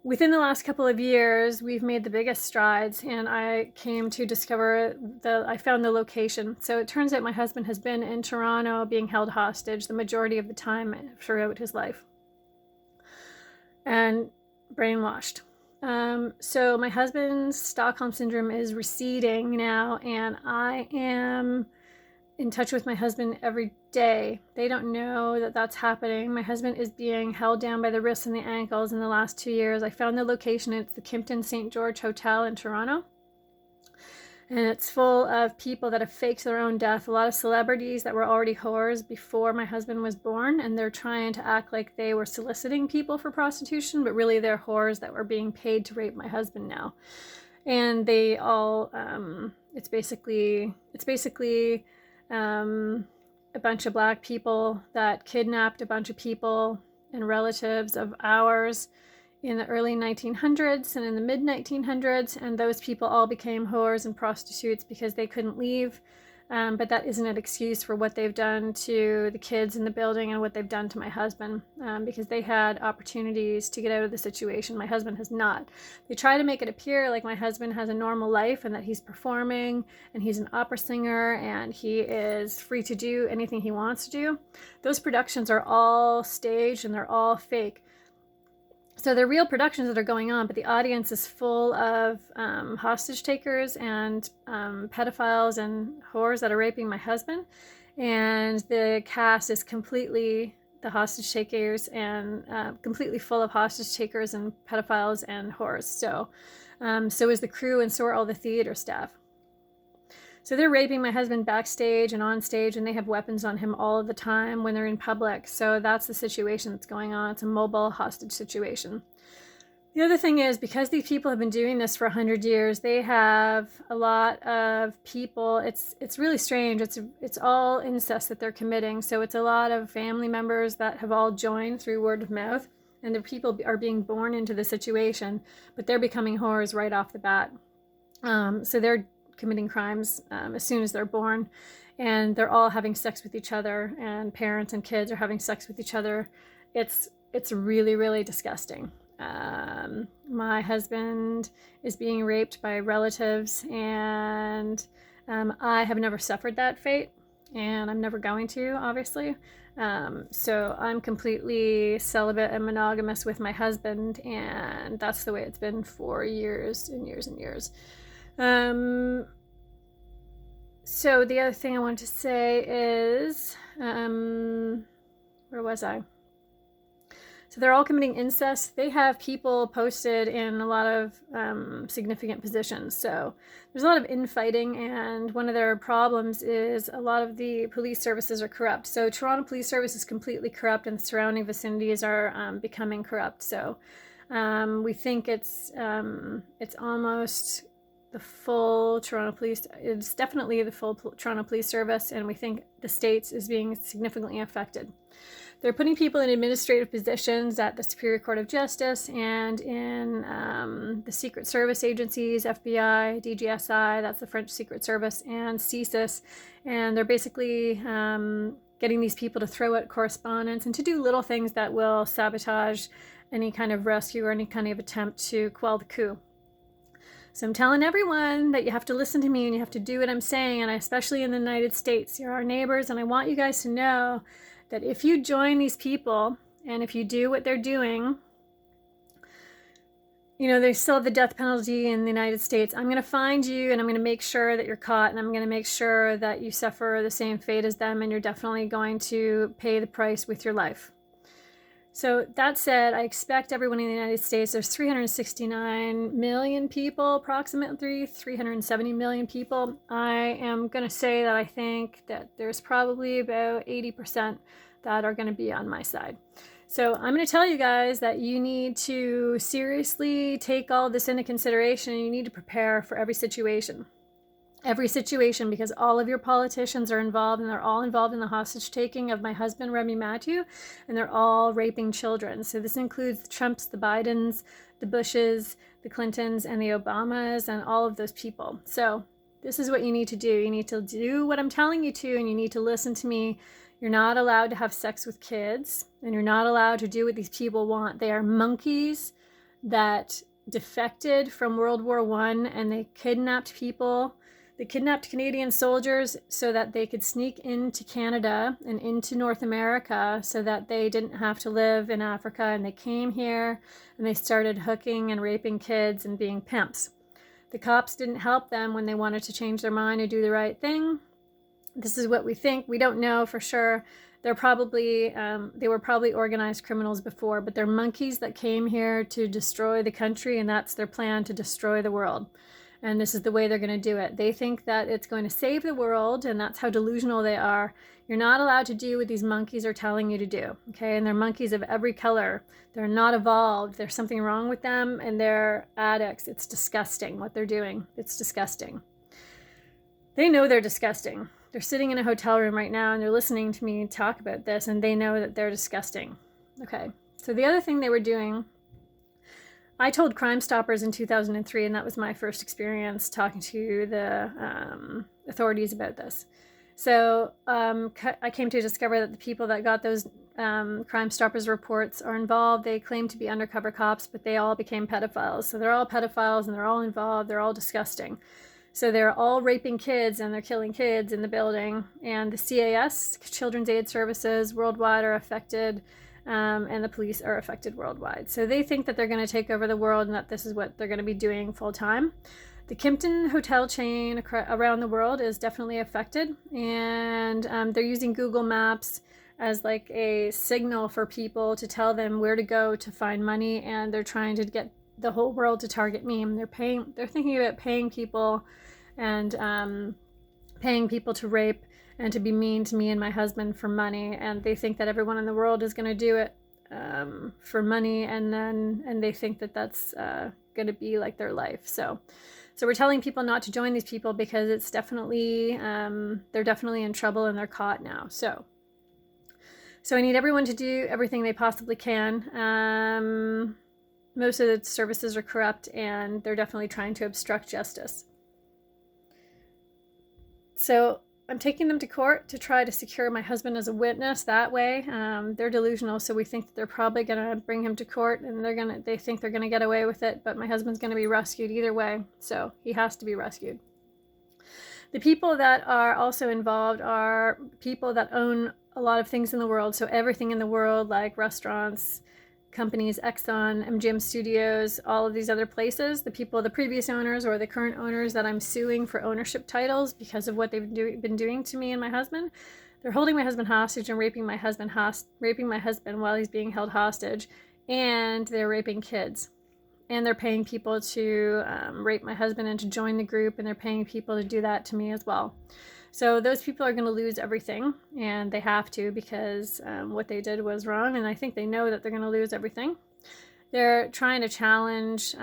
Within the last couple of years, we've made the biggest strides, and I came to discover I found the location. So it turns out my husband has been in Toronto being held hostage the majority of the time throughout his life and brainwashed. So my husband's Stockholm syndrome is receding now, and I am in touch with my husband every day. They don't know that that's happening. My husband is being held down by the wrists and the ankles in the last 2 years. I found the location. It's the Kimpton St. George Hotel in Toronto. And it's full of people that have faked their own death. A lot of celebrities that were already whores before my husband was born. And they're trying to act like they were soliciting people for prostitution, but really they're whores that were being paid to rape my husband now. And they all, it's basically a bunch of black people that kidnapped a bunch of people and relatives of ours in the early 1900s and in the mid 1900s, and those people all became whores and prostitutes because they couldn't leave. But that isn't an excuse for what they've done to the kids in the building and what they've done to my husband, because they had opportunities to get out of the situation. My husband has not. They try to make it appear like my husband has a normal life and that he's performing and he's an opera singer and he is free to do anything he wants to do. Those productions are all staged and they're all fake. So they're real productions that are going on, but the audience is full of hostage takers and pedophiles and whores that are raping my husband. And the cast is completely the hostage takers and completely full of hostage takers and pedophiles and whores. So is the crew, and so are all the theater staff. So they're raping my husband backstage and on stage, and they have weapons on him all of the time when they're in public. So that's the situation that's going on. It's a mobile hostage situation. The other thing is, because these people have been doing this for 100 years, they have a lot of people. It's really strange. It's all incest that they're committing. So it's a lot of family members that have all joined through word of mouth, and the people are being born into the situation, but they're becoming whores right off the bat. So they're committing crimes as soon as they're born, and they're all having sex with each other, and parents and kids are having sex with each other. It's really, really disgusting. My husband is being raped by relatives, and I have never suffered that fate, and I'm never going to, obviously. So I'm completely celibate and monogamous with my husband, and that's the way it's been for years and years and years. So the other thing I want to say is, where was I? So they're all committing incest. They have people posted in a lot of significant positions. So there's a lot of infighting, and one of their problems is a lot of the police services are corrupt. So Toronto Police Service is completely corrupt, and the surrounding vicinities are becoming corrupt. So we think it's almost the full Toronto Police. It's definitely the full Toronto Police Service, and we think the States is being significantly affected. They're putting people in administrative positions at the Superior Court of Justice and in the Secret Service agencies, FBI, DGSI, that's the French Secret Service, and CSIS, and they're basically getting these people to throw out correspondence and to do little things that will sabotage any kind of rescue or any kind of attempt to quell the coup. So I'm telling everyone that you have to listen to me and you have to do what I'm saying, and especially in the United States. You're our neighbors, and I want you guys to know that if you join these people and if you do what they're doing, you know, they still have the death penalty in the United States. I'm going to find you, and I'm going to make sure that you're caught, and I'm going to make sure that you suffer the same fate as them, and you're definitely going to pay the price with your life. So that said, I expect everyone in the United States, there's 369 million people, approximately 370 million people. I am going to say that I think that there's probably about 80% that are going to be on my side. So I'm going to tell you guys that you need to seriously take all this into consideration, and you need to prepare for every situation. Every situation, because all of your politicians are involved, and they're all involved in the hostage taking of my husband, Remy Mathieu, and they're all raping children. So this includes the Trumps, the Bidens, the Bushes, the Clintons, and the Obamas, and all of those people. So this is what you need to do. You need to do what I'm telling you to, and you need to listen to me. You're not allowed to have sex with kids, and you're not allowed to do what these people want. They are monkeys that defected from World War I, and they kidnapped people. They kidnapped Canadian soldiers so that they could sneak into Canada and into North America so that they didn't have to live in Africa. And they came here and they started hooking and raping kids and being pimps. The cops didn't help them when they wanted to change their mind and do the right thing. This is what we think. We don't know for sure. They were probably organized criminals before, but they're monkeys that came here to destroy the country, and that's their plan, to destroy the world. And this is the way they're going to do it. They think that it's going to save the world, and that's how delusional they are. You're not allowed to do what these monkeys are telling you to do, okay? And they're monkeys of every color. They're not evolved. There's something wrong with them, and they're addicts. It's disgusting what they're doing. It's disgusting. They know they're disgusting. They're sitting in a hotel room right now, and they're listening to me talk about this, and they know that they're disgusting. Okay, so the other thing they were doing, I told Crime Stoppers in 2003, and that was my first experience talking to the authorities about this. So I came to discover that the people that got those Crime Stoppers reports are involved. They claim to be undercover cops, but they all became pedophiles. So they're all pedophiles, and they're all involved. They're all disgusting. So they're all raping kids, and they're killing kids in the building. And the CAS, Children's Aid Services, worldwide are affected, and the police are affected worldwide. So they think that they're going to take over the world, and that this is what they're going to be doing full time. The Kimpton hotel chain around the world is definitely affected, and they're using Google Maps as like a signal for people to tell them where to go to find money, and they're trying to get the whole world to target me. And they're thinking about paying people and paying people to rape and to be mean to me and my husband for money, and they think that everyone in the world is going to do it for money, and they think that that's going to be like their life. So we're telling people not to join these people because it's definitely they're definitely in trouble, and they're caught now. So I need everyone to do everything they possibly can. Most of the services are corrupt, and they're definitely trying to obstruct justice. So I'm taking them to court to try to secure my husband as a witness that way. They're delusional, so we think that they're probably going to bring him to court, and they think they're going to get away with it, but my husband's going to be rescued either way, so he has to be rescued. The people that are also involved are people that own a lot of things in the world, so everything in the world, like restaurants, companies, Exxon, MGM Studios, all of these other places, the previous owners or the current owners that I'm suing for ownership titles because of what they've been doing to me and my husband. They're holding my husband hostage and raping my husband while he's being held hostage, and they're raping kids. And they're paying people to rape my husband and to join the group, and they're paying people to do that to me as well. So those people are going to lose everything, and they have to, because what they did was wrong, and I think they know that they're going to lose everything. They're trying to challenge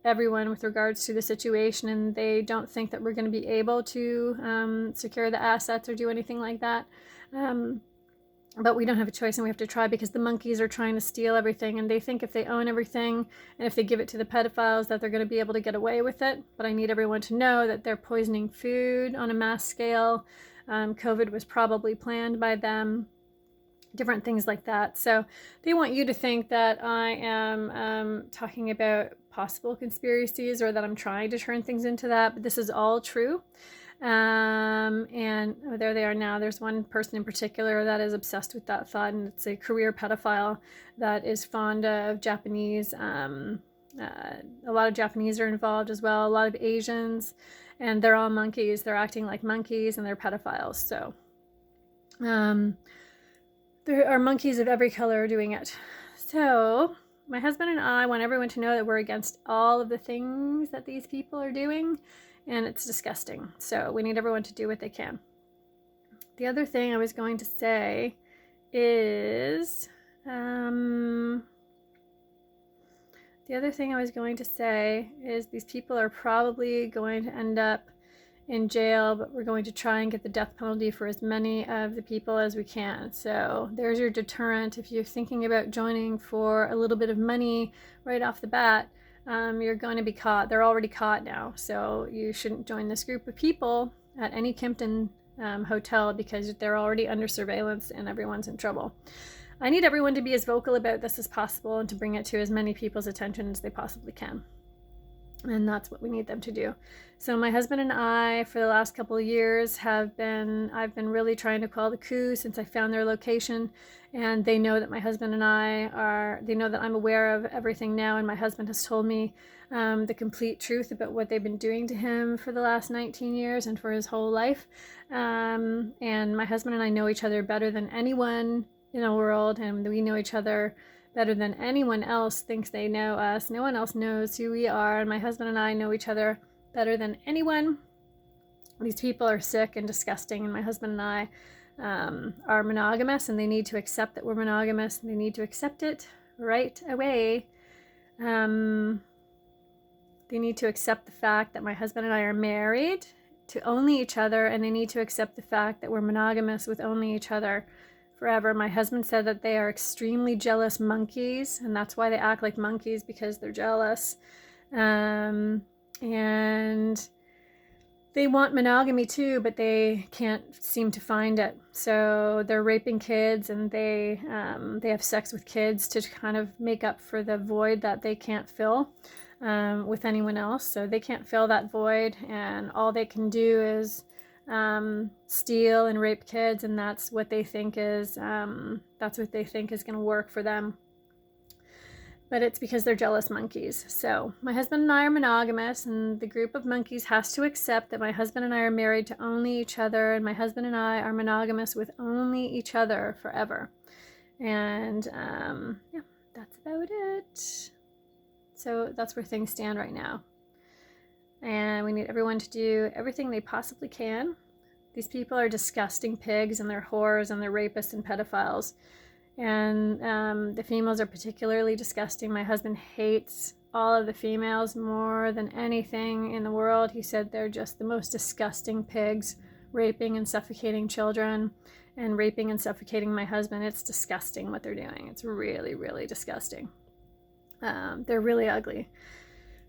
everyone with regards to the situation, and they don't think that we're going to be able to secure the assets or do anything like that. But we don't have a choice, and we have to try, because the monkeys are trying to steal everything, and they think if they own everything and if they give it to the pedophiles that they're going to be able to get away with it. But I need everyone to know that they're poisoning food on a mass scale. COVID was probably planned by them, different things like that. So they want you to think that I am talking about possible conspiracies, or that I'm trying to turn things into that, but this is all true. And there they are now. There's one person in particular that is obsessed with that thought, and it's a career pedophile that is fond of Japanese. A lot of Japanese are involved as well, a lot of Asians, and they're all monkeys. They're acting like monkeys, and they're pedophiles. So there are monkeys of every color doing it. So my husband and I want everyone to know that we're against all of the things that these people are doing, and it's disgusting. So we need everyone to do what they can. The other thing I was going to say is these people are probably going to end up in jail, but we're going to try and get the death penalty for as many of the people as we can. So there's your deterrent. If you're thinking about joining for a little bit of money right off the bat, you're going to be caught. They're already caught now, so you shouldn't join this group of people at any Kimpton hotel because they're already under surveillance and everyone's in trouble. I need everyone to be as vocal about this as possible and to bring it to as many people's attention as they possibly can. And that's what we need them to do. So my husband and I, for the last couple of years, I've been really trying to quell the coup since I found their location. And they know that my husband and they know that I'm aware of everything now. And my husband has told me the complete truth about what they've been doing to him for the last 19 years and for his whole life. And my husband and I know each other better than anyone in the world, and we know each other better than anyone else thinks they know us. No one else knows who we are, and my husband and I know each other better than anyone. These people are sick and disgusting, and my husband and I are monogamous, and they need to accept that we're monogamous, and they need to accept it right away. They need to accept the fact that my husband and I are married to only each other, and they need to accept the fact that we're monogamous with only each other forever. My husband said that they are extremely jealous monkeys, and that's why they act like monkeys, because they're jealous. And they want monogamy too, but they can't seem to find it. So they're raping kids, and they have sex with kids to kind of make up for the void that they can't fill with anyone else. So they can't fill that void, and all they can do is steal and rape kids, and that's what they think is going to work for them. But it's because they're jealous monkeys. So my husband and I are monogamous, and the group of monkeys has to accept that my husband and I are married to only each other, and my husband and I are monogamous with only each other forever. And yeah, that's about it. So that's where things stand right now. And we need everyone to do everything they possibly can. These people are disgusting pigs, and they're whores, and they're rapists and pedophiles. And the females are particularly disgusting. My husband hates all of the females more than anything in the world. He said they're just the most disgusting pigs, raping and suffocating children, and raping and suffocating my husband. It's disgusting what they're doing. It's really, really disgusting. They're really ugly.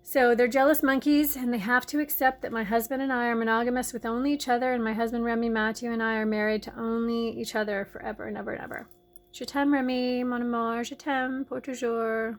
So they're jealous monkeys, and they have to accept that my husband and I are monogamous with only each other, and my husband Remy Mathieu and I are married to only each other forever and ever and ever. Je t'aime, Remy, mon amour, je t'aime pour toujours.